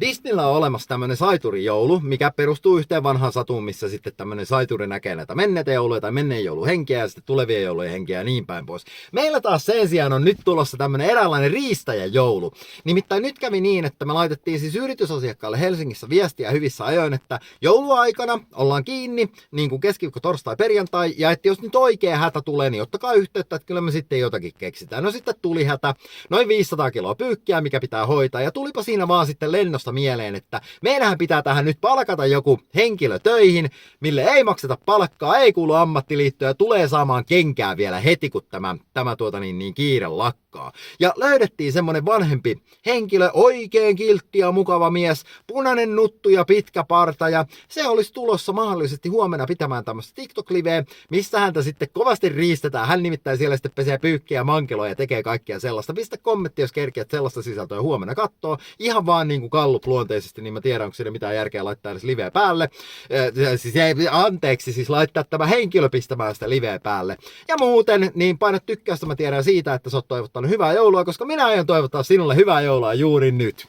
Disneyllä on olemassa tämmönen saiturijoulu, mikä perustuu yhteen vanhaan satuun, missä sitten tämmönen saituri näkee näitä menneitä jouluja tai menneen joulun henkiä ja sitten tulevien joulujen henkiä ja niin päin pois. Meillä taas sen sijaan on nyt tulossa tämmönen eräänlainen riistäjäjoulu. Nimittäin nyt kävi niin, että me laitettiin siis yritysasiakkaalle Helsingissä viestiä hyvissä ajoin, että jouluaikana ollaan kiinni, niin kuin keskiviikko, torstai, perjantai, ja että jos nyt oikea hätä tulee, niin ottakaa yhteyttä, että kyllä me sitten jotakin keksitään. No sitten tuli hätä, noin 500 kiloa pyykkiä, mikä pitää hoitaa, ja tulipa siinä vaan sitten lennosta mieleen, että meidänhän pitää tähän nyt palkata joku henkilö töihin, mille ei makseta palkkaa, ei kuulu ammattiliittoja, ja tulee saamaan kenkää vielä heti, kun tämä kiire lakkaa. Ja löydettiin semmonen vanhempi henkilö, oikein kiltti ja mukava mies, punainen nuttu ja pitkä parta, ja se olisi tulossa mahdollisesti huomenna pitämään tämmöistä TikTok-liveä, missä häntä sitten kovasti riistetään. Hän nimittäin siellä sitten pesee pyykkiä ja mankeloja ja tekee kaikkea sellaista. Pistä kommentti, jos kerkeät sellaista sisältöä huomenna kattoo. Ihan vaan niin kuin Gallup luonteisesti, niin mä tiedän, onko siinä mitään järkeä laittaa edes liveä päälle. Siis laittaa tämä henkilö pistämään sitä liveä päälle. Ja muuten, niin paina tykkäystä, mä tiedän siitä, että sä oot toivottanut hyvää joulua, koska minä aion toivottaa sinulle hyvää joulua juuri nyt.